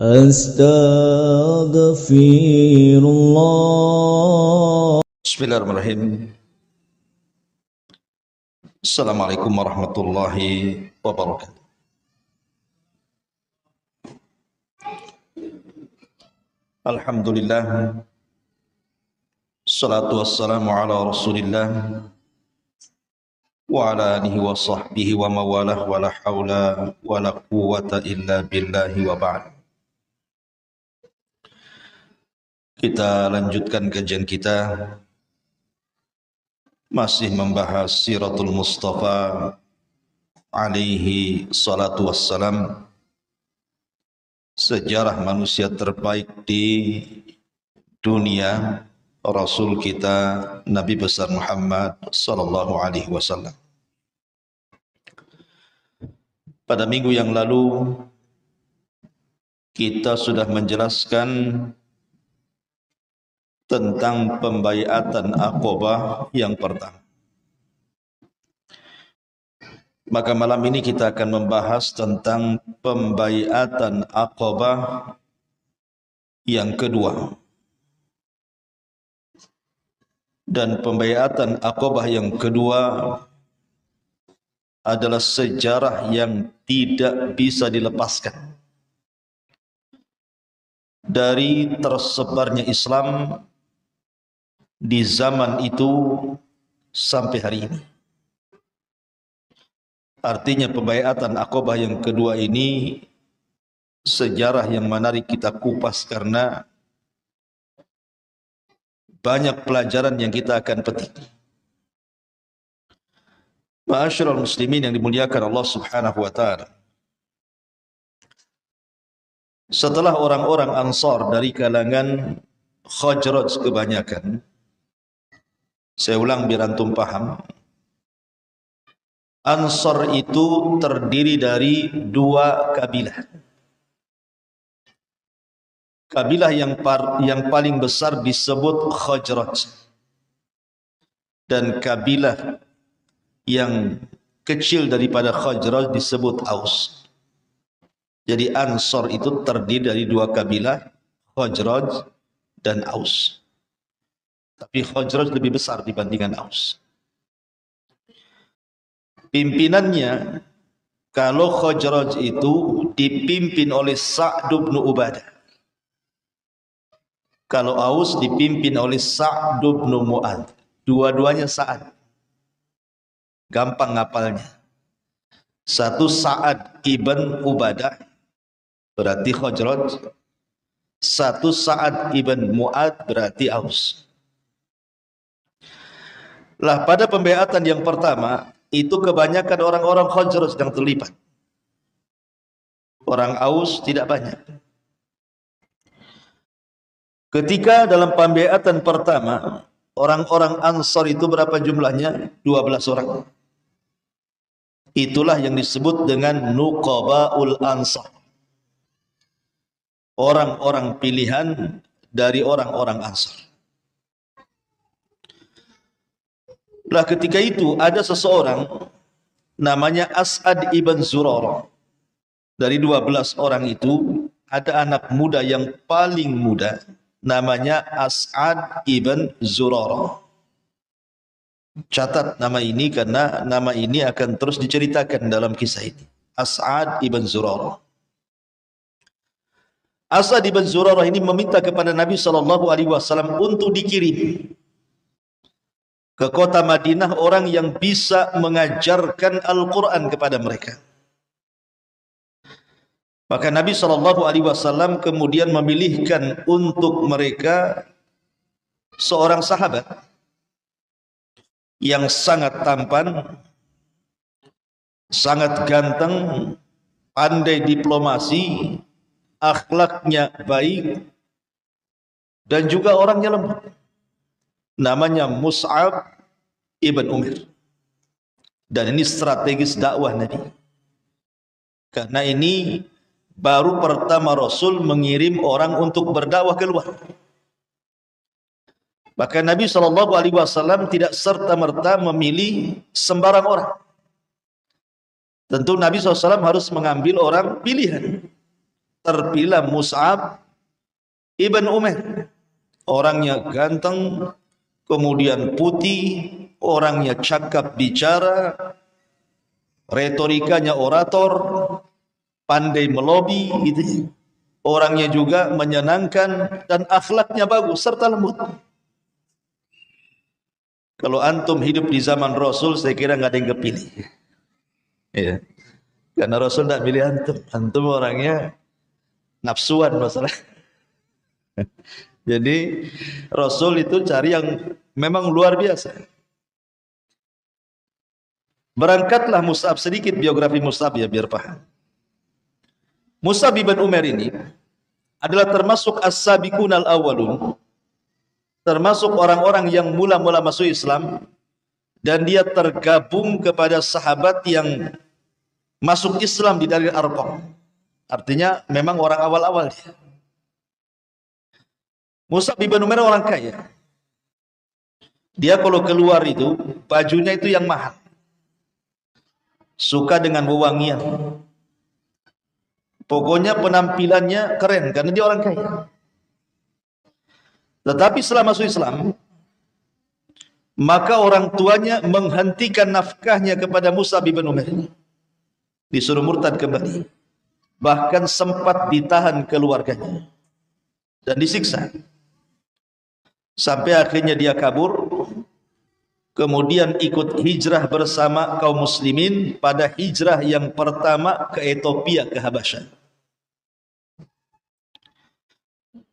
Astaghfirullah. Bismillahirrahmanirrahim. Assalamualaikum warahmatullahi wabarakatuh. Alhamdulillah. Salatu wassalamu ala Rasulillah wa ala alihi wa sahbihi wa mawalah wa la hawla wa la quwwata illa billahi wa ba'd. Kita lanjutkan kajian kita masih membahas Siratul Mustafa alaihi salatu wassalam, sejarah manusia terbaik di dunia, Rasul kita Nabi besar Muhammad sallallahu alaihi wasallam. Pada minggu yang lalu kita sudah menjelaskan tentang pembaiatan Aqabah yang pertama. Maka malam ini kita akan membahas tentang pembaiatan Aqabah yang kedua. Dan pembaiatan Aqabah yang kedua adalah sejarah yang tidak bisa dilepaskan dari tersebarnya Islam di zaman itu sampai hari ini. Artinya pembaiatan Aqabah yang kedua ini sejarah yang menarik kita kupas karena banyak pelajaran yang kita akan petik. Ma'asyiral muslimin yang dimuliakan Allah Subhanahu wa taala. Setelah orang-orang Ansar dari kalangan Khazraj kebanyakan, saya ulang biar antum paham, Ansar itu terdiri dari dua kabilah. Kabilah yang paling besar disebut Khazraj, dan kabilah yang kecil daripada Khazraj disebut Aus. Jadi Ansar itu terdiri dari dua kabilah, Khazraj dan Aus. Tapi Khazraj lebih besar dibandingkan Aus. Pimpinannya, kalau Khazraj itu dipimpin oleh Sa'd bin Ubadah, kalau Aus dipimpin oleh Sa'd bin Mu'adz. Dua-duanya Sa'ad. Gampang ngapalnya. Satu Sa'ad ibn Ubadah, berarti Khazraj. Satu Sa'ad ibn Mu'adz, berarti Aus. Lah pada pembaiatan yang pertama, itu kebanyakan orang-orang Khazraj yang terlibat. Orang Aus tidak banyak. Ketika dalam pembaiatan pertama, orang-orang Ansar itu berapa jumlahnya? 12 orang. Itulah yang disebut dengan Nuqabaul Ansar. Orang-orang pilihan dari orang-orang Ansar. Lah ketika itu ada seseorang namanya As'ad ibn Zurarah. Dari 12 orang itu ada anak muda yang paling muda, namanya As'ad ibn Zurarah. Catat nama ini karena nama ini akan terus diceritakan dalam kisah ini. As'ad ibn Zurarah. As'ad ibn Zurarah ini meminta kepada Nabi SAW untuk dikirim ke kota Madinah orang yang bisa mengajarkan Al-Quran kepada mereka. Maka Nabi SAW kemudian memilihkan untuk mereka seorang sahabat yang sangat tampan, sangat ganteng, pandai diplomasi, akhlaknya baik, dan juga orangnya lembut. Namanya Mus'ab ibn Umair. Dan ini strategis dakwah Nabi. Karena ini baru pertama Rasul mengirim orang untuk berdakwah keluar. Maka Nabi SAW tidak serta-merta memilih sembarang orang. Tentu Nabi SAW harus mengambil orang pilihan. terpilih Mus'ab ibn Umair. Orangnya ganteng, kemudian putih, orangnya cakap bicara, retorikanya orator, pandai melobi gitu. Orangnya juga menyenangkan dan akhlaknya bagus serta lembut. Kalau antum hidup di zaman Rasul, saya kira nggak ada yang kepilih. Ya. Karena Rasul tidak pilih antum. Antum orangnya nafsuan masalah. Jadi Rasul itu cari yang memang luar biasa. Berangkatlah Mus'ab, sedikit biografi Mus'ab ya biar paham. Mus'ab ibn Umair ini adalah termasuk as-sabiqun al-awwalun, termasuk orang-orang yang mula-mula masuk Islam, dan dia tergabung kepada sahabat yang masuk Islam di Daril Arqam. Artinya memang orang awal-awal dia. Mus'ab ibn Umair orang kaya. Dia kalau keluar itu bajunya itu yang mahal, suka dengan wewangian. Pokoknya penampilannya keren karena dia orang kaya. Tetapi setelah masuk Islam, maka orang tuanya menghentikan nafkahnya kepada Mus'ab ibn Umair. Disuruh murtad kembali. Bahkan sempat ditahan keluarganya dan disiksa. Sampai akhirnya dia kabur, kemudian ikut hijrah bersama kaum muslimin pada hijrah yang pertama ke Ethiopia, ke Habasyah.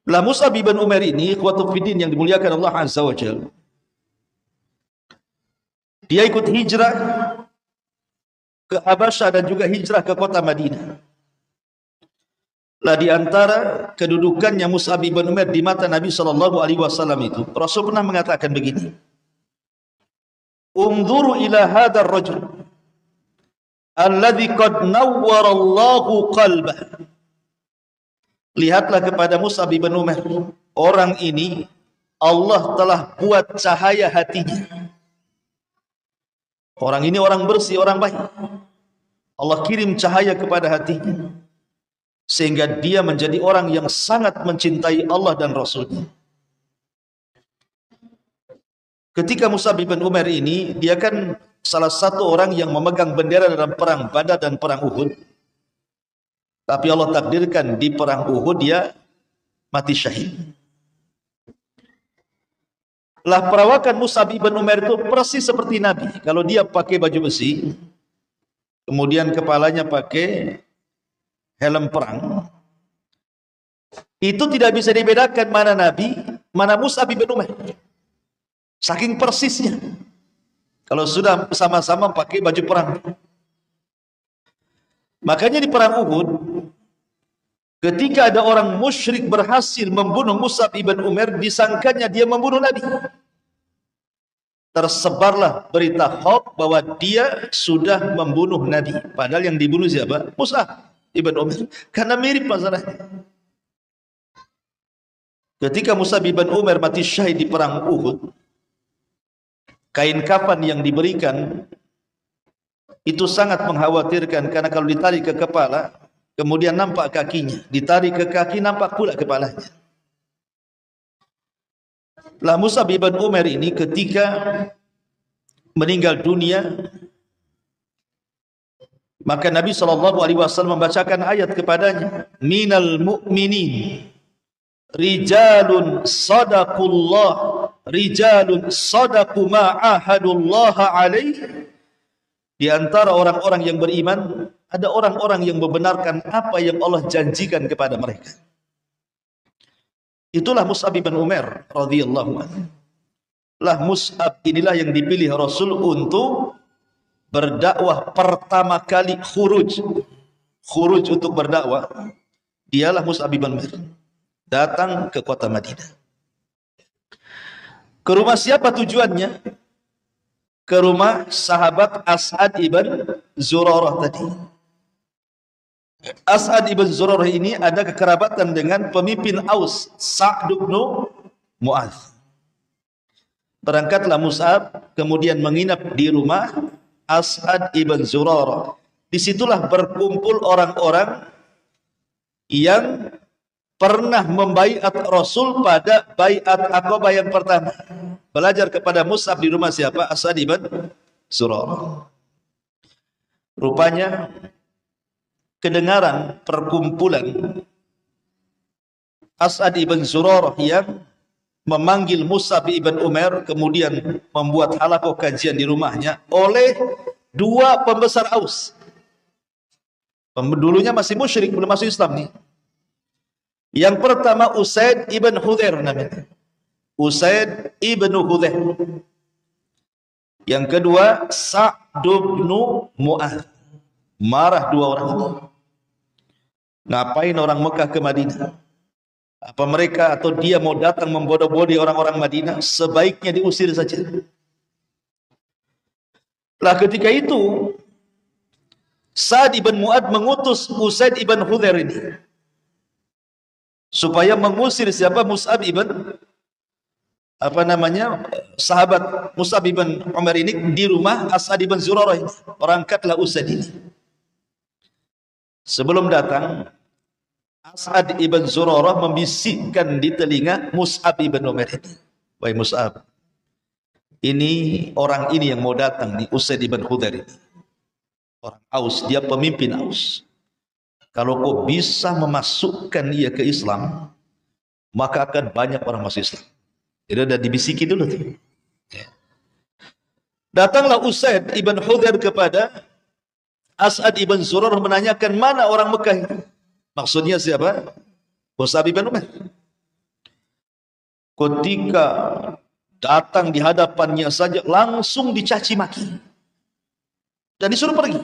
Lah Mus'ab ibn Umair ini, ikhwatu fiddin yang dimuliakan Allah Azza wa Jalla, dia ikut hijrah ke Habasyah dan juga hijrah ke kota Madinah. Lah di antara kedudukannya Mus'ab ibn Umair di mata Nabi SAW itu, Rasul pernah mengatakan begini, "Unzuru ila hadzal rajul alladzi qad nawwara Allahu qalbah." Lihatlah kepada Mus'ab ibn Umair, orang ini Allah telah buat cahaya hatinya. Orang ini orang bersih, orang baik. Allah kirim cahaya kepada hatinya, sehingga dia menjadi orang yang sangat mencintai Allah dan Rasulnya. Ketika Mus'ab ibn Umair ini, dia kan salah satu orang yang memegang bendera dalam perang Badar dan perang Uhud. Tapi Allah takdirkan di perang Uhud dia mati syahid. Lah perawakan Mus'ab ibn Umair itu persis seperti Nabi. Kalau dia pakai baju besi, kemudian kepalanya pakai helm perang, itu tidak bisa dibedakan mana Nabi, mana Mus'ab ibn Umair. Saking persisnya. Kalau sudah sama-sama pakai baju perang. Makanya di perang Uhud, ketika ada orang musyrik berhasil membunuh Mus'ab ibn Umair, disangkanya dia membunuh Nabi. Tersebarlah berita hoax bahwa dia sudah membunuh Nabi. Padahal yang dibunuh siapa? Mus'ab ibn Umair. Karena mirip masalahnya. Ketika Mus'ab ibn Umair mati syahid di perang Uhud, kain kafan yang diberikan itu sangat mengkhawatirkan, karena kalau ditarik ke kepala kemudian nampak kakinya, ditarik ke kaki nampak pula kepalanya. Lah Mus'ab ibn Umair ini ketika meninggal dunia, maka Nabi SAW membacakan ayat kepadanya, minal mu'minin rijalun sadaqu ma'ahadullah alaih. Di antara orang-orang yang beriman ada orang-orang yang membenarkan apa yang Allah janjikan kepada mereka. Itulah Mus'ab bin Umair radhiyallahu anhu. Lah Mus'ab inilah yang dipilih Rasul untuk berdakwah pertama kali, khuruj untuk berdakwah. Dialah Mus'ab bin Umair datang ke kota Madinah. Ke rumah siapa tujuannya? Ke rumah sahabat As'ad ibn Zurarah tadi. As'ad ibn Zurarah ini ada kekerabatan dengan pemimpin Aus, Sa'd bin Mu'adz. Berangkatlah Mus'ab, kemudian menginap di rumah As'ad ibn Zurarah. Disitulah berkumpul orang-orang yang pernah membaiat Rasul pada baiat Aqabah yang pertama. Belajar kepada Mus'ab di rumah siapa? As'ad ibn Zurarah. Rupanya kedengaran perkumpulan As'ad ibn Zurarah yang memanggil Mus'ab ibn Umair, kemudian membuat halaqah kajian di rumahnya oleh dua pembesar Aus. Dulunya masih musyrik, belum masuk Islam nih. Yang pertama Usaid ibn Hudhair namanya. Usaid ibn Hudhair. Yang kedua Sa'd bin Mu'adz. Marah dua orang itu. Ngapain orang Mekah ke Madinah? Apa mereka atau dia mau datang membodoh-bodohi orang-orang Madinah? Sebaiknya diusir saja. Lah ketika itu Sa'd ibn Mu'adz mengutus Usaid ibn Hudhair ini supaya mengusir siapa? Mus'ab ibn sahabat Mus'ab ibn Umair ini di rumah As'ad ibn Zurarah ini. Berangkatlah Usaid ini. Sebelum datang, As'ad ibn Zurarah membisikkan di telinga Mus'ab ibn Umair ini. Wahai Mus'ab, ini orang ini yang mau datang di Usaid ibn Hudhair ini. Orang Aus, dia pemimpin Aus. Kalau kau bisa memasukkan dia ke Islam, maka akan banyak orang masuk Islam. Jadi udah dibisiki dulu tuh. Datanglah Usaid ibn Hudhair kepada As'ad ibn Zurarah menanyakan mana orang Mekah itu. Maksudnya siapa? Mus'ab ibn Umair. Ketika datang di hadapannya saja langsung dicaci maki dan disuruh pergi.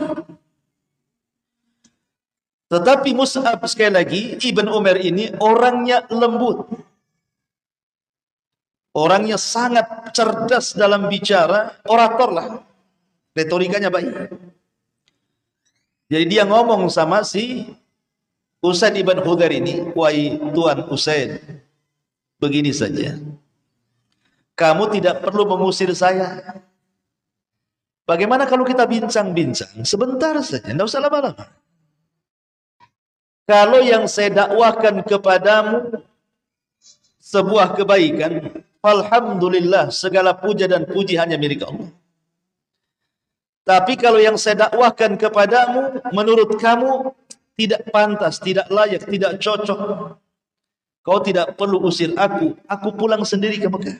Tetapi Mus'ab sekali lagi Ibn Umair ini orangnya lembut, orangnya sangat cerdas dalam bicara, orator lah, retorikanya baik. Jadi dia ngomong sama si Usaid ibn Hudhair ini, wahai Tuan Usaid, begini saja, kamu tidak perlu mengusir saya. Bagaimana kalau kita bincang-bincang sebentar saja, tidak usah lama-lama. Kalau yang saya dakwahkan kepadamu sebuah kebaikan, alhamdulillah, segala puja dan puji hanya milik Allah. Tapi kalau yang saya dakwahkan kepadamu menurut kamu tidak pantas, tidak layak, tidak cocok, kau tidak perlu usir aku pulang sendiri ke Mekah.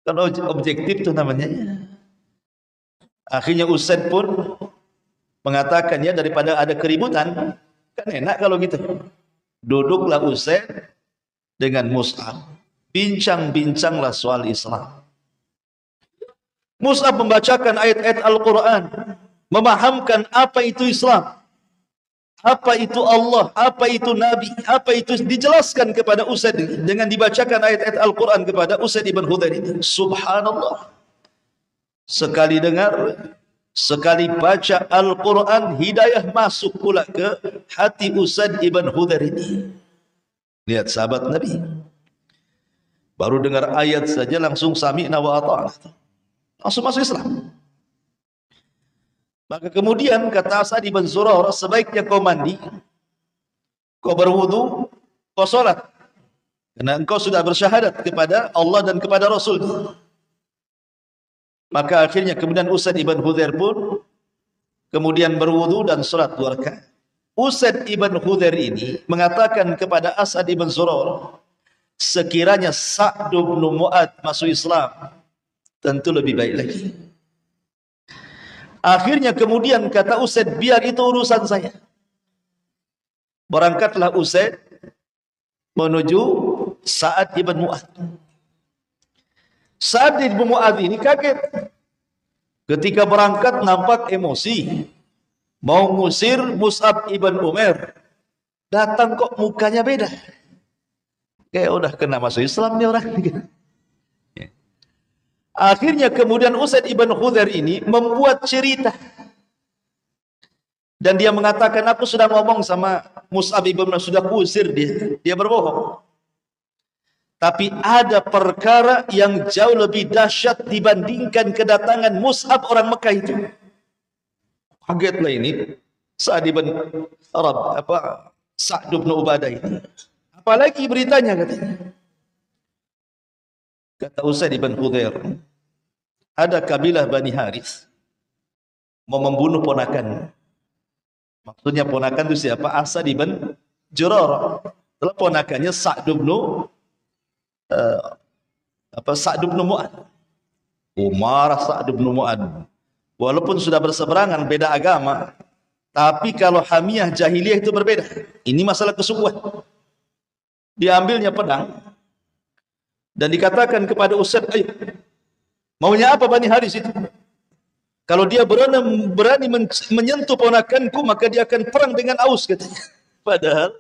Kalau objektif itu namanya. Akhirnya Usaid pun mengatakan, ya daripada ada keributan, kan enak kalau gitu. Duduklah Usaid dengan Mus'ab, bincang-bincanglah soal Islam. Mus'ab membacakan ayat-ayat Al-Quran, memahamkan apa itu Islam, apa itu Allah, apa itu Nabi, apa itu, dijelaskan kepada Usaid dengan dibacakan ayat-ayat Al-Quran kepada Usaid ibn Hudhair ini. Subhanallah, sekali dengar, sekali baca Al-Quran, hidayah masuk pula ke hati Usaid ibn Hudhair ini. Lihat sahabat Nabi, baru dengar ayat saja langsung sami'na wa ata'na, langsung masuk Islam. Maka kemudian kata As'ad ibn Zurarah, sebaiknya kau mandi, kau berwudu, kau sholat, karena engkau sudah bersyahadat kepada Allah dan kepada Rasul. Maka akhirnya kemudian Usaid ibn Hudhair pun kemudian berwudu dan sholat 2 rakaat. Usaid ibn Hudhair ini mengatakan kepada As'ad ibn Zurarah, sekiranya Sa'd bin Mu'adz masuk Islam, tentu lebih baik lagi. Akhirnya kemudian kata Usaid, biar itu urusan saya. Berangkatlah Usaid menuju Sa'd ibn Mu'adz. Sa'd ibn Mu'adz ini kaget. Ketika berangkat nampak emosi, mau ngusir Mus'ab ibn Umair. Datang kok mukanya beda. Kayak udah kena masuk Islam nih orang. Akhirnya kemudian Usaid ibn Hudhair ini membuat cerita. Dan dia mengatakan, aku sudah ngomong sama Mus'ab ibn Umair, sudah kusir dia. Dia berbohong. Tapi ada perkara yang jauh lebih dahsyat dibandingkan kedatangan Mus'ab orang Mekah itu. Kagetlah ini Sa'd ibn Sa'd bin Ubadah ini. Apalagi beritanya katanya. Kata Usaid bin Hudhair, ada kabilah Bani Harith mau membunuh ponakan. Maksudnya ponakan itu siapa? Asad bin Zurarah. Setelah ponakannya Sa'd bin Sa'd bin Mu'adz. Umar Sa'd bin Mu'adz. Walaupun sudah berseberangan beda agama, tapi kalau hamiyah jahiliyah itu berbeda. Ini masalah kesukuan. Diambilnya pedang dan dikatakan kepada Usaid, ayo, maunya apa Bani Haris itu? Kalau dia berani menyentuh ponakanku, maka dia akan perang dengan Aus, katanya. Padahal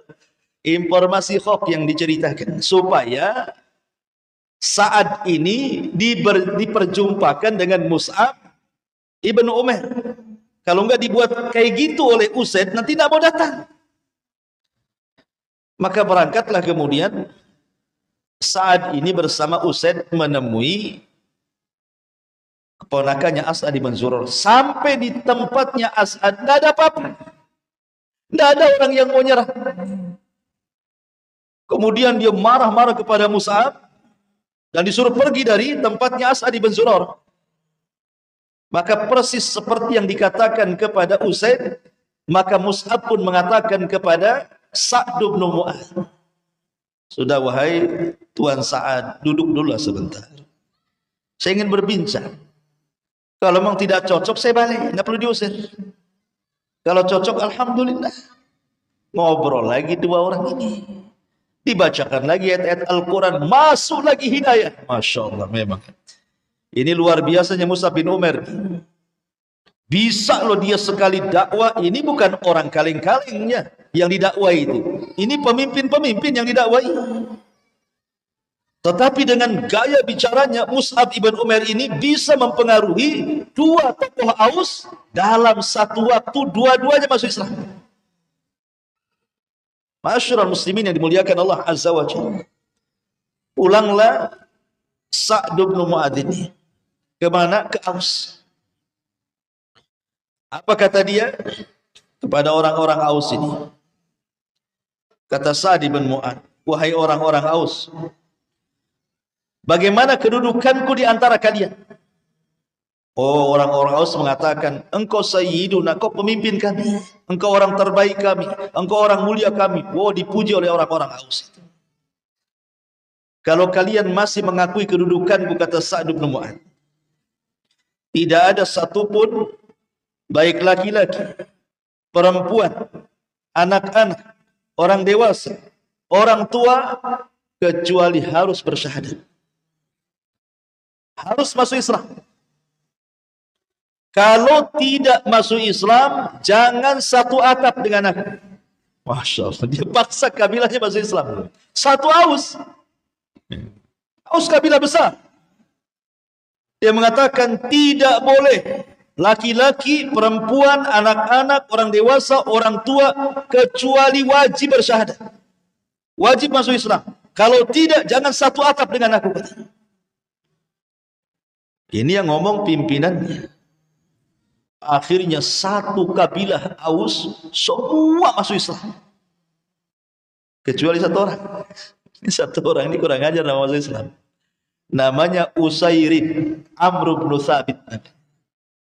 informasi hoax yang diceritakan supaya Sa'ad ini diperjumpakan dengan Mus'ab ibn Umair. Kalau enggak dibuat kayak gitu oleh Usaid, nanti tidak mau datang. Maka berangkatlah kemudian Sa'ad ini bersama Usaid menemui keponakannya As'ad bin Zurarah. Sampai di tempatnya As'ad, tidak ada apa-apa. Tidak ada orang yang mau nyerah. Kemudian dia marah-marah kepada Mus'ab dan disuruh pergi dari tempatnya As'ad bin Zurarah. Maka persis seperti yang dikatakan kepada Usaid, maka Mus'ab pun mengatakan kepada Sa'd bin Mu'adz, sudah wahai Tuan Sa'ad, duduk dulu sebentar. Saya ingin berbincang. Kalau memang tidak cocok, saya balik. Tidak perlu diusir. Kalau cocok, alhamdulillah. Ngobrol lagi dua orang ini. Dibacakan lagi ayat-ayat Al-Quran. Masuk lagi hidayah. Masya Allah, memang. Ini luar biasanya Mus'ab bin Umair. Bisa loh dia sekali dakwah. Ini bukan orang kaleng-kalengnya yang didakwai itu. Ini pemimpin-pemimpin yang didakwai. Tetapi dengan gaya bicaranya, Mus'ab ibn Umair ini bisa mempengaruhi dua tokoh Aus dalam satu waktu, dua-duanya masuk Islam. Masyarul muslimin yang dimuliakan Allah Azza wa Jalla. Pulanglah Sa'd bin Mu'adz ini. Kemana? Ke Aus. Apa kata dia kepada orang-orang Aus ini? Kata Sa'd bin Mu'adz, wahai orang-orang Aus, bagaimana kedudukanku di antara kalian? Oh, orang-orang Aus mengatakan, engkau sayyiduna, engkau pemimpin kami, engkau orang terbaik kami, engkau orang mulia kami. Oh, dipuji oleh orang-orang Aus itu. Kalau kalian masih mengakui kedudukanku, kata Sa'd bin Mu'adz, tidak ada satupun, baik laki-laki, perempuan, anak-anak, orang dewasa, orang tua, kecuali harus bersyahadat. Harus masuk Islam. Kalau tidak masuk Islam, jangan satu atap dengan aku. Masya Allah, dia paksa kabilahnya masuk Islam. Satu Aus. Aus kabilah besar. Dia mengatakan tidak boleh laki-laki, perempuan, anak-anak, orang dewasa, orang tua, kecuali wajib bersyahadat. Wajib masuk Islam. Kalau tidak, jangan satu atap dengan aku. Ini yang ngomong pimpinannya. Akhirnya satu kabilah Aus semua masuk Islam. Kecuali satu orang. Ini satu orang ini kurang ajar nama masuk Islam. Namanya Usairid, Amr bin Thabit.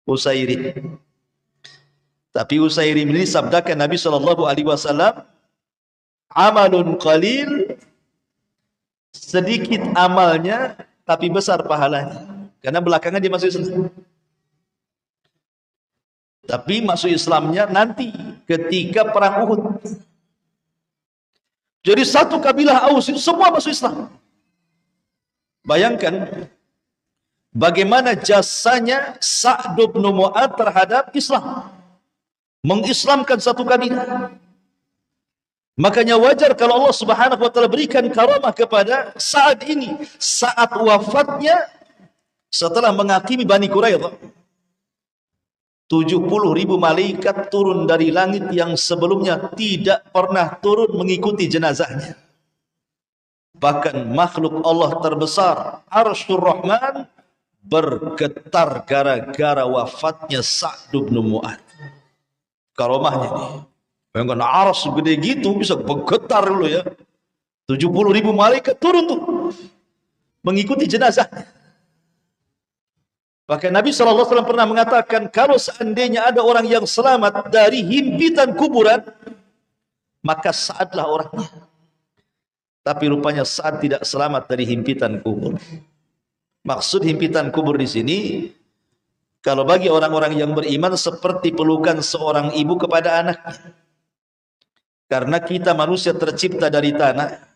Usairid. Tapi Usairid ini sabdakan Nabi SAW, amalun qalil, sedikit amalnya tapi besar pahalanya. Karena belakangan dia masuk Islam. Tapi masuk Islamnya nanti ketika perang Uhud. Jadi satu kabilah Aus itu semua masuk Islam. Bayangkan bagaimana jasanya Sa'd bin Mu'adz terhadap Islam. Mengislamkan satu kabilah. Makanya wajar kalau Allah Subhanahu wa taala berikan karamah kepada Sa'ad ini saat wafatnya setelah menghakimi Bani Quraidah. 70.000 malaikat turun dari langit yang sebelumnya tidak pernah turun mengikuti jenazahnya. Bahkan makhluk Allah terbesar, Arsyur Rahman, bergetar gara-gara wafatnya Sa'd bin Mu'adz. Karamahnya ini. Bayangkan aras segede gitu bisa bergetar dulu ya. 70.000 malaikat turun tuh mengikuti jenazah. Bahkan Nabi SAW pernah mengatakan, kalau seandainya ada orang yang selamat dari himpitan kuburan, maka Sa'adlah orangnya. Tapi rupanya Sa'ad tidak selamat dari himpitan kubur. Maksud himpitan kubur di sini, kalau bagi orang-orang yang beriman, seperti pelukan seorang ibu kepada anaknya. Karena kita manusia tercipta dari tanah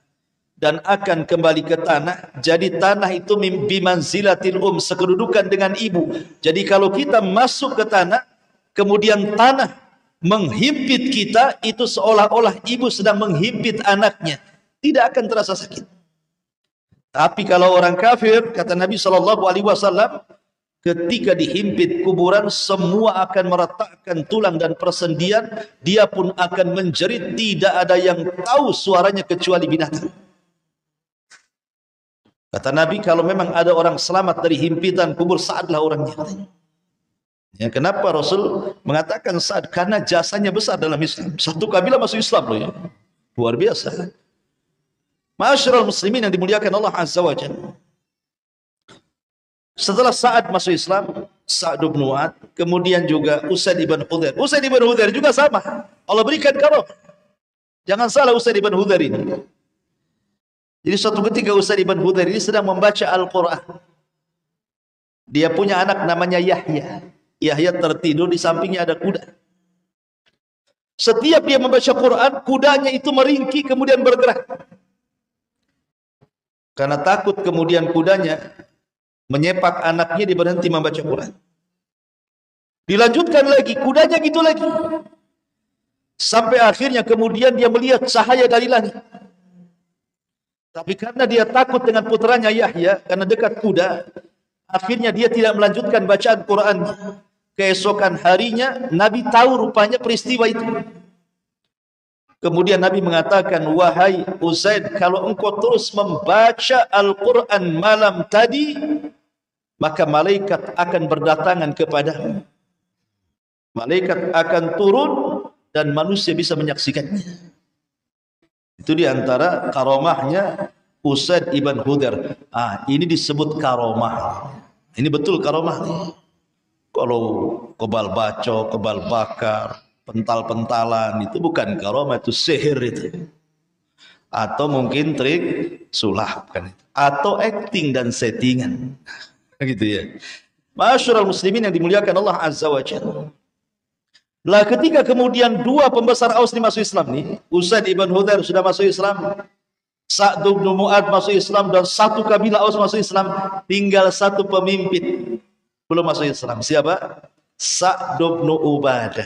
dan akan kembali ke tanah. Jadi tanah itu bimanzilatil sekedudukan dengan ibu. Jadi kalau kita masuk ke tanah, kemudian tanah menghimpit kita, itu seolah-olah ibu sedang menghimpit anaknya. Tidak akan terasa sakit. Tapi kalau orang kafir, kata Nabi SAW, ketika dihimpit kuburan, semua akan meretakkan tulang dan persendian. Dia pun akan menjerit, tidak ada yang tahu suaranya kecuali binatang. Kata Nabi, kalau memang ada orang selamat dari himpitan kubur, Sa'adlah orangnya. Ya, kenapa Rasul mengatakan Sa'ad? Karena jasanya besar dalam Islam. Satu kabilah masuk Islam loh ya. Luar biasa. Ma'asyiral muslimin yang dimuliakan Allah Azza wa Jalla. Setelah Sa'ad masuk Islam, Sa'ad bin Mu'ad, kemudian juga Usaid ibn Hudhair. Usaid ibn Hudhair juga sama. Allah berikan karunia. Jangan salah Usaid ibn Hudhair ini. Jadi suatu ketika Usaid ibn Hudhair ini sedang membaca Al-Quran. Dia punya anak namanya Yahya. Yahya tertidur, di sampingnya ada kuda. Setiap dia membaca Quran, kudanya itu meringki kemudian bergerak. Karena takut kemudian kudanya menyepak anaknya, dia berhenti membaca Quran. Dilanjutkan lagi, kudanya gitu lagi. Sampai akhirnya kemudian dia melihat cahaya dari langit. Tapi karena dia takut dengan putranya Yahya, karena dekat kuda, akhirnya dia tidak melanjutkan bacaan Quran. Keesokan harinya, Nabi tahu rupanya peristiwa itu. Kemudian Nabi mengatakan, wahai Usaid, kalau engkau terus membaca Al-Quran malam tadi, maka malaikat akan berdatangan kepadamu. Malaikat akan turun dan manusia bisa menyaksikannya. Itu diantara karomahnya Usaid ibn Hudhair. Ini disebut karomah. Ini betul karomah nih. Kalau kebal bacok, kebal bakar, pental-pentalan, itu bukan karomah, itu sihir itu. Atau mungkin trik sulap kan itu. Atau acting dan settingan. Gitu ya. Ma'asyiral muslimin yang dimuliakan Allah Azza wa Jalla. Lah ketika kemudian dua pembesar Aus ini masuk Islam nih, Usaid ibn Hudhair sudah masuk Islam, Sa'd bin Mu'ad masuk Islam, dan satu kabilah Aus masuk Islam, tinggal satu pemimpin belum masuk Islam. Siapa? Sa'd bin Ubadah.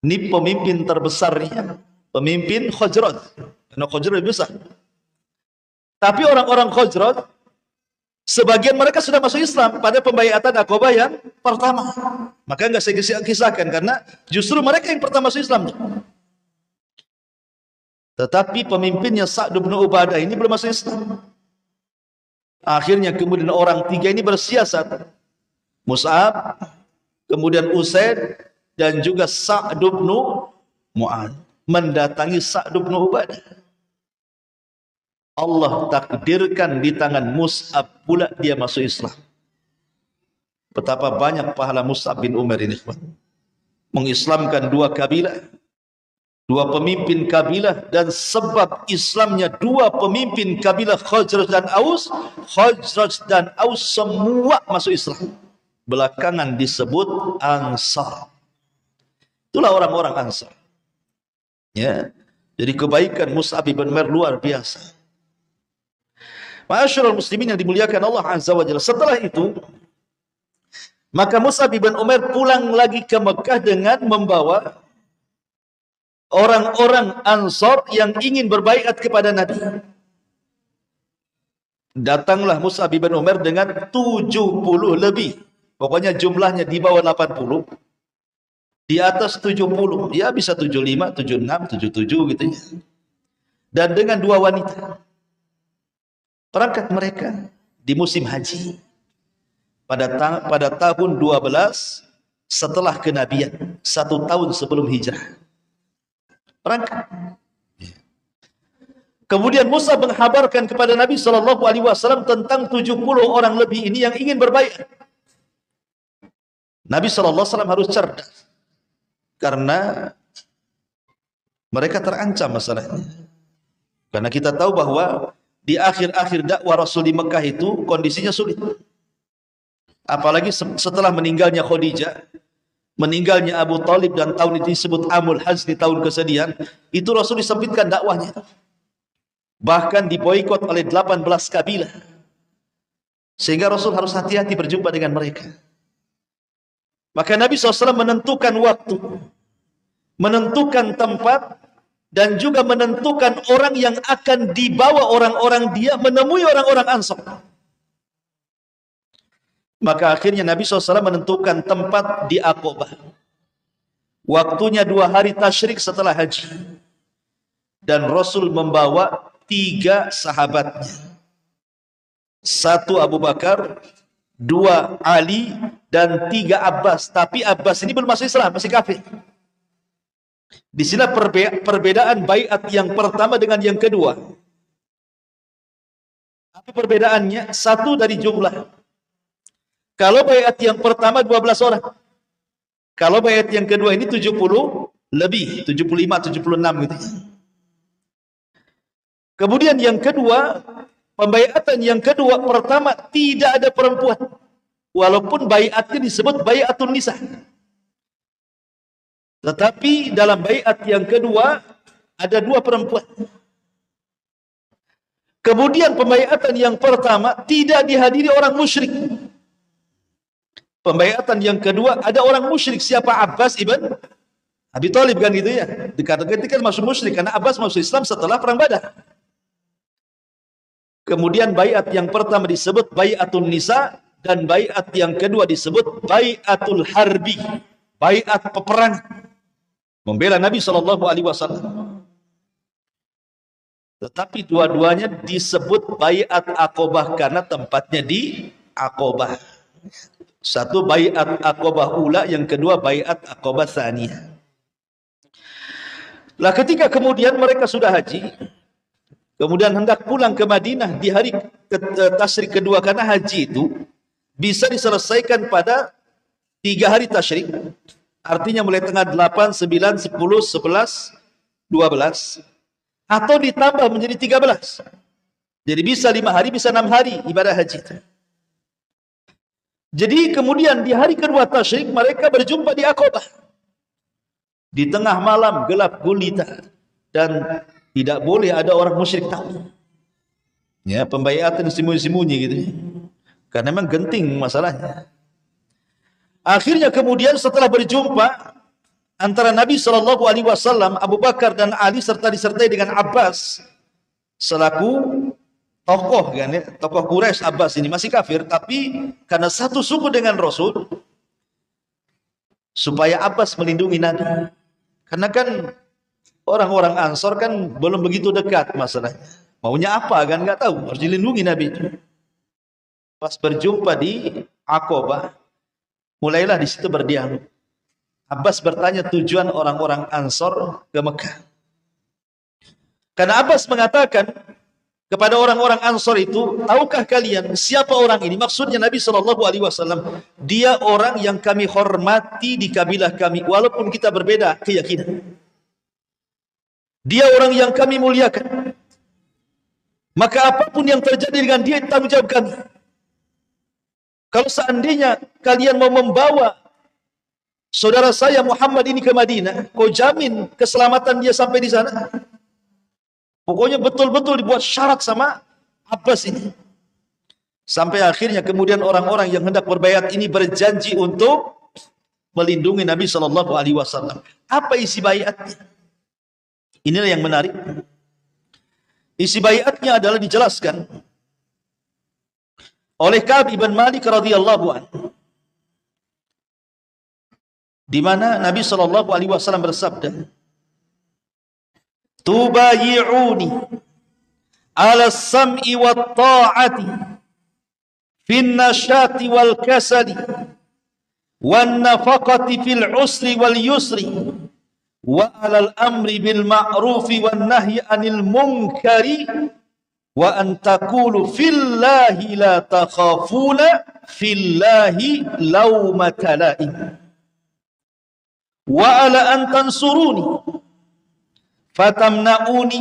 Ini pemimpin terbesarnya, pemimpin Khazraj. Karena Khazraj besar. Tapi orang-orang Khazraj, sebagian mereka sudah masuk Islam pada pembaiatan Aqabah yang pertama. Maka enggak saya kisahkan karena justru mereka yang pertama masuk Islam. Tetapi pemimpinnya Sa'd bin Ubadah ini belum masuk Islam. Akhirnya kemudian orang tiga ini bersiasat. Mus'ab, kemudian Usaid, dan juga Sa'd bin Mu'ad mendatangi Sa'd bin Ubadah. Allah takdirkan di tangan Mus'ab pula dia masuk Islam. Betapa banyak pahala Mus'ab bin Umair ini, mengislamkan dua kabilah, dua pemimpin kabilah, dan sebab Islamnya dua pemimpin kabilah Khazraj dan Aus, Khazraj dan Aus semua masuk Islam. Belakangan disebut Ansar. Itulah orang-orang Ansar. Ya, jadi kebaikan Mus'ab bin Umair luar biasa. Ma'asyiral muslimin yang dimuliakan Allah Azza wa Jalla. Setelah itu, maka Mus'ab bin Umair pulang lagi ke Mekah dengan membawa orang-orang Ansar yang ingin berbaiat kepada Nabi. Datanglah Mus'ab bin Umair dengan 70 lebih. Pokoknya jumlahnya di bawah 80. Di atas 70. Ya bisa 75, 76, 77 gitu ya. Dan dengan dua wanita. Berangkat mereka di musim haji. Pada tahun 12 setelah kenabian. 1 tahun sebelum hijrah. berangkat. Kemudian Musa menghabarkan kepada Nabi SAW tentang 70 orang lebih ini yang ingin berbaiat. Nabi SAW harus cerdas, karena mereka terancam masalahnya. Karena kita tahu bahwa di akhir-akhir dakwah Rasul di Mekah itu kondisinya sulit. Apalagi setelah meninggalnya Khadijah, meninggalnya Abu Talib, dan tahun itu disebut Amul Hazni, tahun kesedihan, itu Rasul disempitkan dakwahnya. Bahkan diboikot oleh 18 kabilah. Sehingga Rasul harus hati-hati berjumpa dengan mereka. Maka Nabi SAW menentukan waktu, menentukan tempat, dan juga menentukan orang yang akan dibawa orang-orang dia menemui orang-orang Ansar. Maka akhirnya Nabi SAW menentukan tempat di Aqabah. Waktunya 2 hari tasyrik setelah haji. Dan Rasul membawa 3 sahabatnya. 1 Abu Bakar, 2 Ali, dan 3 Abbas. Tapi Abbas ini belum masuk Islam, masih kafir. Di sini perbedaan baiat yang pertama dengan yang kedua. Apa perbedaannya? 1 dari jumlah. Kalau baiat yang pertama 12 orang. Kalau baiat yang kedua ini 70 lebih, 75, 76 gitu. Kemudian yang kedua, pembaiatan yang kedua, pertama tidak ada perempuan. Walaupun baiatnya disebut baiatun nisa. Tetapi dalam baiat yang kedua ada 2 perempuan. Kemudian pembaiatan yang pertama tidak dihadiri orang musyrik. Pembaiatan yang kedua ada orang musyrik. Siapa? Abbas ibn Abi Thalib, kan gitu ya. Dikatakan masuk musyrik karena Abbas masuk Islam setelah perang Badar. Kemudian baiat yang pertama disebut baiatun nisa, dan baiat yang kedua disebut baiatul harbi, baiat peperangan, membela Nabi SAW. Tetapi dua-duanya disebut baiat Aqabah karena tempatnya di Aqabah. 1 baiat Aqabah ula, yang kedua baiat Aqabah tsaniyah. Lah ketika kemudian mereka sudah haji, kemudian hendak pulang ke Madinah di hari tasyrik kedua, karena haji itu bisa diselesaikan pada 3 hari tasyrik. Artinya mulai tanggal 8, 9, 10, 11, 12. Atau ditambah menjadi 13. Jadi bisa 5 hari, bisa 6 hari ibadah haji. Jadi kemudian di hari kedua tasyrik mereka berjumpa di Aqabah. Di tengah malam gelap gulita. Dan tidak boleh ada orang musyrik tahu. Ya, pembaiatan sembunyi-sembunyi gitu. Karena memang genting masalahnya. Akhirnya kemudian setelah berjumpa antara Nabi SAW, Abu Bakar dan Ali, serta disertai dengan Abbas selaku tokoh, kan ya, tokoh Quraisy. Abbas ini masih kafir, tapi karena satu suku dengan Rasul, supaya Abbas melindungi Nabi. Karena kan orang-orang Ansor kan belum begitu dekat masalahnya. Maunya apa kan nggak tahu, harus dilindungi Nabi. Pas berjumpa di Aqabah, mulailah di situ berdialog. Abbas bertanya tujuan orang-orang Ansor ke Mekah. Karena Abbas mengatakan kepada orang-orang Ansor itu, tahukah kalian siapa orang ini? Maksudnya Nabi SAW. Dia orang yang kami hormati di kabilah kami, walaupun kita berbeda keyakinan. Dia orang yang kami muliakan. Maka apapun yang terjadi dengan dia, tanggung jawab kami. Kalau seandainya kalian mau membawa saudara saya Muhammad ini ke Madinah, kau jamin keselamatan dia sampai di sana. Pokoknya betul-betul dibuat syarat sama Abbas ini. Sampai akhirnya kemudian orang-orang yang hendak berbaiat ini berjanji untuk melindungi Nabi SAW. Apa isi baiatnya? Inilah yang menarik. Isi baiatnya adalah dijelaskan oleh Ka'ab ibn Malik radhiyallahu anhu, di mana Nabi SAW bersabda, tubayi'uni ala sam'i wa ta'ati fin nasyati wal kasali wan nafaqati fil usri wal yusri wa 'alal amri bil ma'rufi wan nahyi 'anil munkari wa an taqulu fillahi la takhafuna fillahi laumata la'im wa 'ala an tansuruni fatamna'uni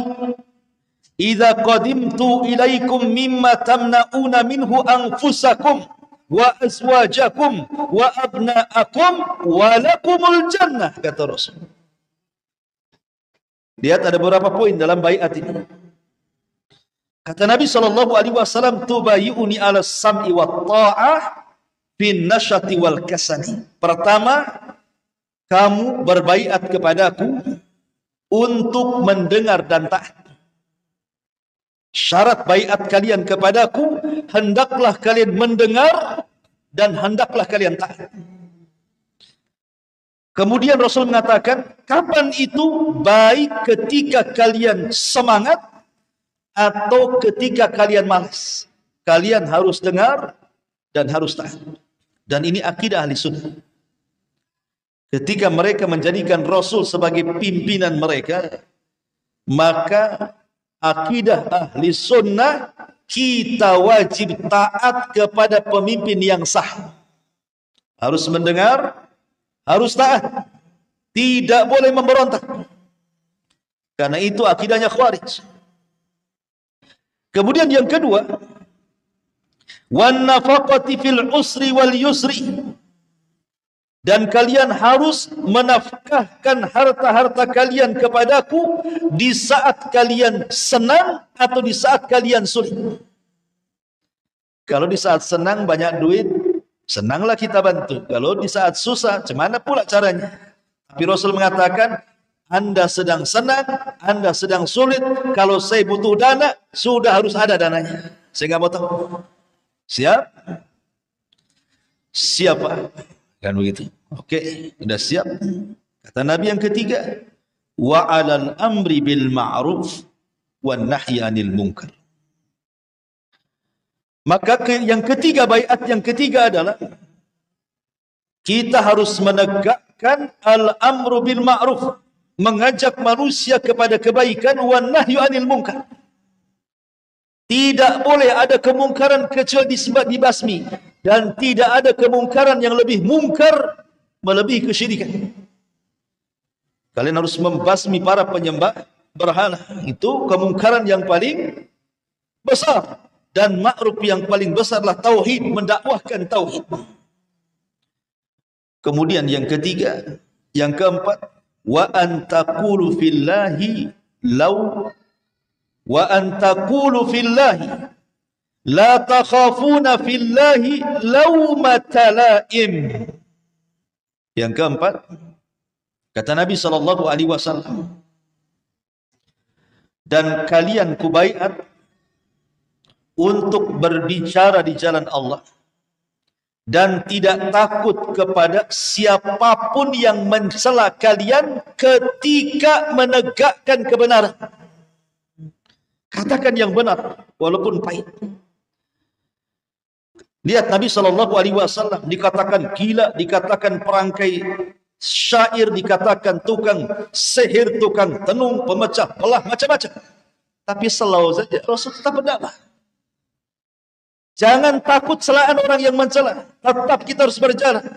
idza qadimtu ilaikum mimma tamna'una minhu anfusakum wa azwajakum wa abna'akum wa lakumul jannah, kata Rasul. Lihat ada beberapa poin dalam baiat ini. Kata Nabi SAW, tubayi'uni ala sam'i wa ta'ah fin nasyati wal kasani. Pertama, kamu berbaiat kepadaku untuk mendengar dan taat. Syarat baiat kalian kepadaku, hendaklah kalian mendengar dan hendaklah kalian taat. Kemudian Rasul mengatakan, kapan itu? Baik ketika kalian semangat atau ketika kalian malas. Kalian harus dengar dan harus taat. Dan ini akidah ahli sunnah. Ketika mereka menjadikan Rasul sebagai pimpinan mereka, maka akidah ahli sunnah, kita wajib taat kepada pemimpin yang sah. Harus mendengar, harus taat. Tidak boleh memberontak. Karena itu akidahnya Khawarij. Kemudian yang kedua, wan nafaqati fil usri wal yusri. Dan kalian harus menafkahkan harta-harta kalian kepadaku di saat kalian senang atau di saat kalian sulit. Kalau di saat senang banyak duit, senanglah kita bantu. Kalau di saat susah, macam pula caranya? Tapi Rasul mengatakan, Anda sedang senang, Anda sedang sulit, kalau saya butuh dana, sudah harus ada dananya. Saya nggak mau tahu. Siap? Siapa? Kan begitu. Oke, sudah siap. Kata Nabi yang ketiga, wa 'alal amri bil ma'ruf wan nahyi 'anil munkar. Maka yang ketiga, baiat yang ketiga adalah kita harus menegakkan al-amru bil ma'ruf, mengajak manusia kepada kebaikan, wan nahyu 'anil munkar. Tidak boleh ada kemungkaran kecuali dibasmi, dan tidak ada kemungkaran yang lebih mungkar melebihi kesyirikan. Kalian harus membasmi para penyembah berhala. Itu kemungkaran yang paling besar, dan ma'ruf yang paling besarlah tauhid, mendakwahkan tauhid. Kemudian yang ketiga, yang keempat, wa an taqulu fillahi law wa an taqulu fillahi la takhafuna fillahi laumata la'im. Yang keempat, kata Nabi SAW, dan kalian kubaiat untuk berbicara di jalan Allah dan tidak takut kepada siapapun yang mencela kalian ketika menegakkan kebenaran. Katakan yang benar walaupun pahit. Lihat Nabi SAW dikatakan gila, dikatakan perangkai syair, dikatakan tukang sihir, tukang tenung, pemecah belah, macam-macam. Tapi selalu saja Rasul tetap berdakwah. Jangan takut celaan orang yang mencela. Tetap kita harus berjalan.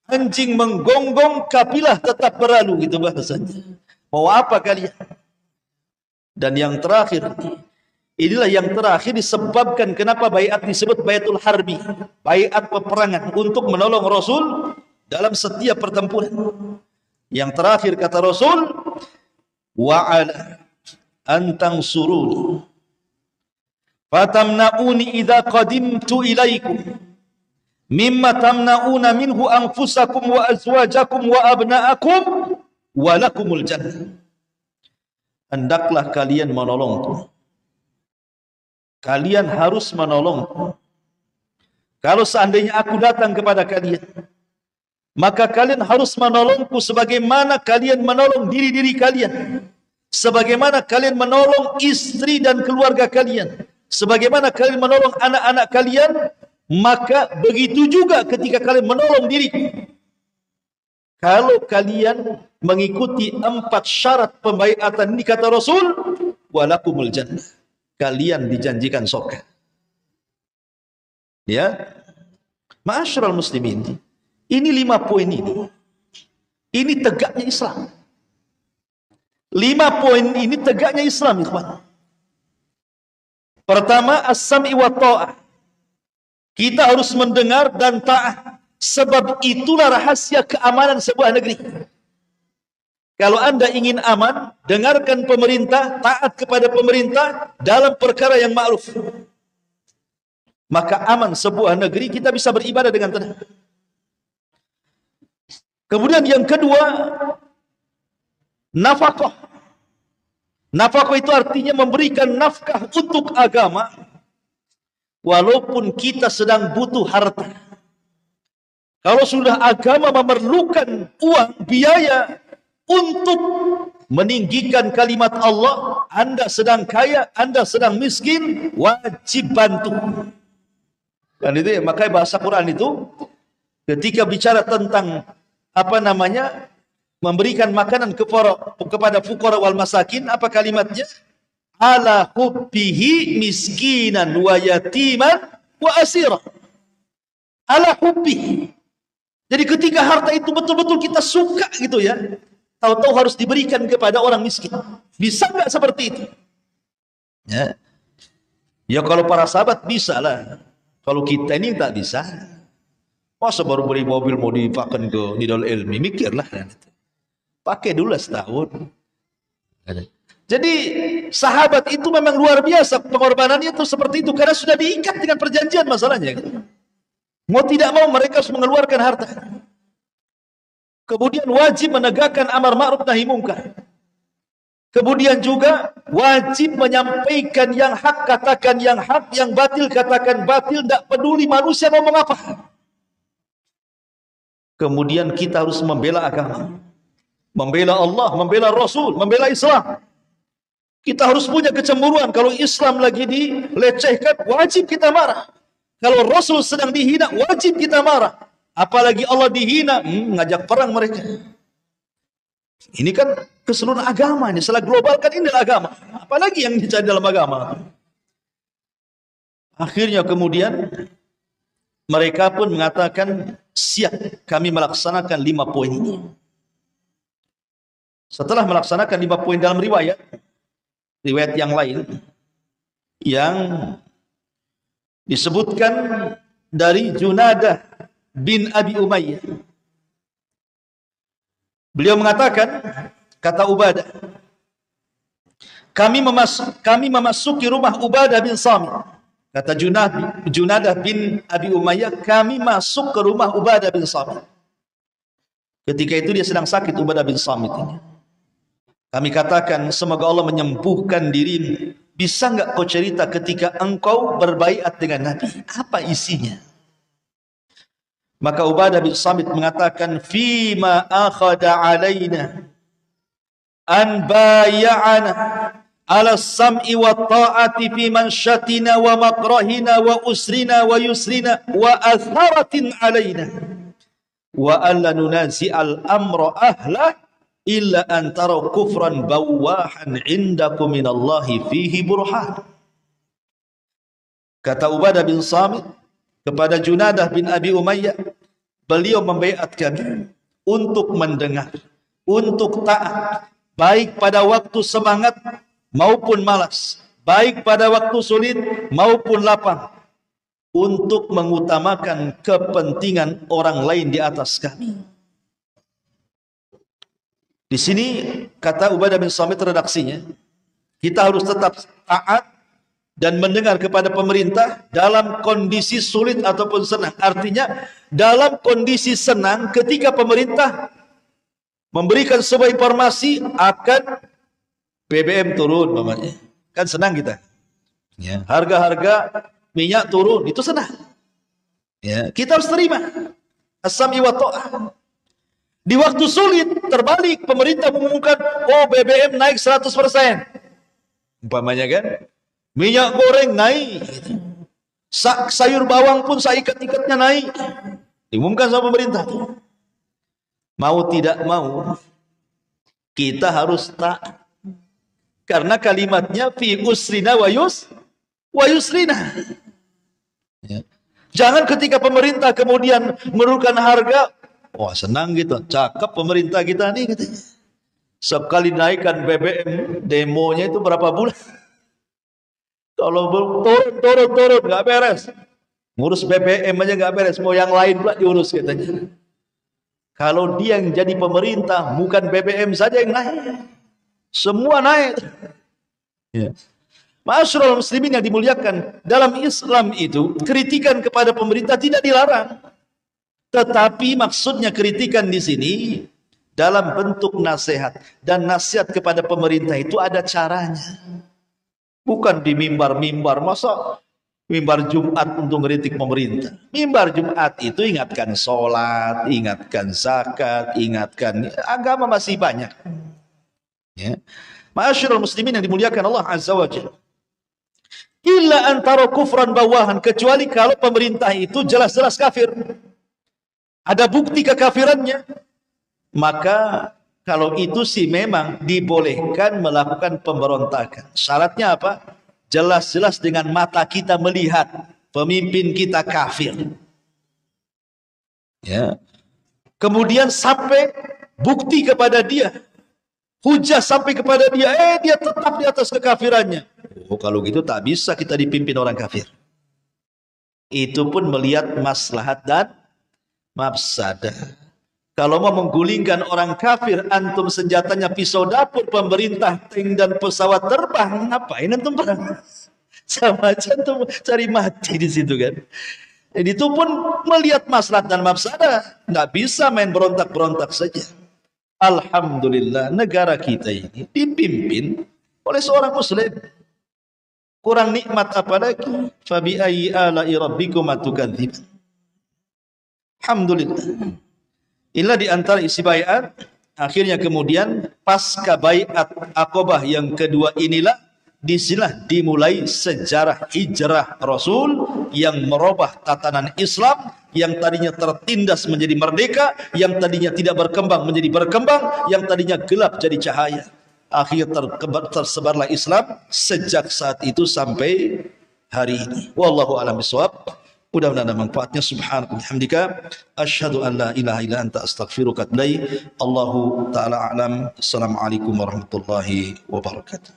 Anjing menggonggong, kapilah tetap berlalu, gitu bahasanya. Mau apa kalian? Dan yang terakhir, inilah yang terakhir disebabkan kenapa baiat disebut baiatul harbi, baiat peperangan untuk menolong Rasul dalam setiap pertempuran. Yang terakhir kata Rasul, wa'ala antang suruni fatamna'uni idza qadimtu ilaikum mimma tamna'una minhu anfusakum wa azwajakum wa abna'akum wa lakumul jannah. Hendaklah kalian menolongku. Kalian harus menolongku. Kalau seandainya aku datang kepada kalian, maka kalian harus menolongku sebagaimana kalian menolong diri-diri kalian, sebagaimana kalian menolong istri dan keluarga kalian, sebagaimana kalian menolong anak-anak kalian, maka begitu juga ketika kalian menolong diriku. kalau kalian mengikuti 4 syarat pembaiatan ini, kata Rasul, walakumul jannah, kalian dijanjikan surga. Ya, ma'asyiral muslimin, ini 5 poin ini tegaknya Islam. 5 poin ini tegaknya Islam, ikhwan. Pertama, as-sam'i wa ta'ah. Kita harus mendengar dan taat, sebab itulah rahasia keamanan sebuah negeri. Kalau Anda ingin aman, dengarkan pemerintah, taat kepada pemerintah dalam perkara yang ma'ruf, maka aman sebuah negeri, kita bisa beribadah dengan tenang. Kemudian yang kedua, nafkah. Nafkah itu artinya memberikan nafkah untuk agama, walaupun kita sedang butuh harta. Kalau sudah agama memerlukan uang, biaya untuk meninggikan kalimat Allah, Anda sedang kaya, Anda sedang miskin, wajib bantu. Dan itu ya, makanya bahasa Quran itu ketika bicara tentang memberikan makanan kepada fuqara wal masakin, apa kalimatnya? Ala hubbihi miskinan wa yatiman wa asira. Ala hubbihi. Jadi ketika harta itu betul-betul kita suka gitu ya, tahu-tahu harus diberikan kepada orang miskin. Bisa nggak seperti itu? Ya kalau para sahabat bisa lah. Kalau kita ini tak bisa. Masa baru beli mobil mau dipakai ke Nidal Ilmi, mikirlah. Pakai dulu setahun. Jadi sahabat itu memang luar biasa pengorbanannya itu seperti itu, karena sudah diikat dengan perjanjian masalahnya. Mau tidak mau mereka harus mengeluarkan harta. Kemudian wajib menegakkan amar ma'ruf nahi mungkar. Kemudian juga wajib menyampaikan yang hak, katakan yang hak, yang batil katakan batil, tidak peduli manusia ngomong apa. Kemudian kita harus membela agama, membela Allah, membela Rasul, membela Islam. Kita harus punya kecemburuan. Kalau Islam lagi dilecehkan, wajib kita marah. Kalau Rasul sedang dihina, wajib kita marah. Apalagi Allah dihina, ngajak perang mereka. Ini kan keseluruhan agama ini, setelah globalkan ini adalah agama. Apalagi yang dicari dalam agama. Akhirnya kemudian mereka pun mengatakan, siap kami melaksanakan 5 poin ini. Setelah melaksanakan 5 poin dalam riwayat yang lain, yang disebutkan dari Junadah bin Abi Umayyah, beliau mengatakan, kata Ubadah, kami memasuki rumah Ubadah bin Samit. Kata Junadah bin Abi Umayyah, kami masuk ke rumah Ubadah bin Samit. Ketika itu dia sedang sakit, Ubadah bin Samit ini. Kami katakan, semoga Allah menyembuhkan dirimu. Bisa enggak kau cerita ketika engkau berbaiat dengan Nabi? Apa isinya? Maka Ubadah bin Samit mengatakan, fima akhada alaina an bay'ana ala sam'i wa ta'ati fi manshatina wa makrahina wa usrina wa yusrina wa atharatin alaina wa alla nunazi'al amra ahla illa antara kufran bawahan indakum minallahi fihi burhan. Kata Ubadah bin Samit kepada Junadah bin Abi Umayyah, beliau membaiat kami untuk mendengar, untuk taat, baik pada waktu semangat maupun malas, baik pada waktu sulit maupun lapang, untuk mengutamakan kepentingan orang lain di atas kami. Di sini kata Ubadah bin Samit redaksinya, kita harus tetap taat dan mendengar kepada pemerintah dalam kondisi sulit ataupun senang. Artinya dalam kondisi senang, ketika pemerintah memberikan sebuah informasi akan BBM turun, namanya kan senang kita. Ya. Harga-harga minyak turun, itu senang. Ya. Kita harus terima. As-sam'i wa ta'ah. Di waktu sulit terbalik, pemerintah mengumumkan, oh BBM naik 100%. Umpamanya kan, minyak goreng naik, sayur bawang pun seikat-ikatnya naik, diumumkan sama pemerintah. Mau tidak mau, kita harus taat. Karena kalimatnya fi usrina wa yusrina. Ya. Jangan ketika pemerintah kemudian menurunkan harga, wah senang gitu, cakep pemerintah kita nih katanya. Sekali naikkan BBM, demonya itu berapa bulan? Kalau turun nggak beres. Ngurus BBM aja nggak beres, mau yang lain pula diurus katanya. Kalau dia yang jadi pemerintah, bukan BBM saja yang naik, semua naik. Ya. Ma'asyiral muslimin yang dimuliakan, dalam Islam itu kritikan kepada pemerintah tidak dilarang. Tetapi maksudnya kritikan di sini dalam bentuk nasihat, dan nasihat kepada pemerintah itu ada caranya. Bukan di mimbar-mimbar, masa mimbar Jumat untuk ngeritik pemerintah. Mimbar Jumat itu ingatkan sholat, ingatkan zakat, ingatkan agama masih banyak. Ya. Ma'asyiral muslimin yang dimuliakan Allah Azza wa Jalla. Illa antara kufran bawahan, kecuali kalau pemerintah itu jelas-jelas kafir. Ada bukti kekafirannya. Maka kalau itu sih memang dibolehkan melakukan pemberontakan. Syaratnya apa? Jelas-jelas dengan mata kita melihat pemimpin kita kafir. Ya. Kemudian sampai bukti kepada dia, hujah sampai kepada dia, dia tetap di atas kekafirannya. Oh, kalau gitu tak bisa kita dipimpin orang kafir. Itu pun melihat maslahat dan mafsadah. Kalau mau menggulingkan orang kafir, antum senjatanya pisau dapur, pemerintah tank dan pesawat terbang, ngapain antum perang? Sama aja antum cari mati di situ kan. Jadi itu pun melihat maslahat dan mafsadah, nggak bisa main berontak-berontak saja. Alhamdulillah negara kita ini dipimpin oleh seorang muslim. Kurang nikmat apa lagi? Fabi ayyi ala'i rabbikum atukadzib. Alhamdulillah. Inilah di antara isi baiat. Akhirnya kemudian pasca baiat Aqabah yang kedua inilah disinilah dimulai sejarah hijrah Rasul yang merubah tatanan Islam yang tadinya tertindas menjadi merdeka, yang tadinya tidak berkembang menjadi berkembang, yang tadinya gelap jadi cahaya. Akhirnya tersebarlah Islam sejak saat itu sampai hari ini. Wallahu a'lam bishawab. Mudah-mudahan ada manfaatnya. Subhanaka wa bihamdika asyhadu an la ilaha illa anta astaghfiruka wa atubu ilaik. Allahu taala a'lam. Assalamualaikum warahmatullahi wabarakatuh.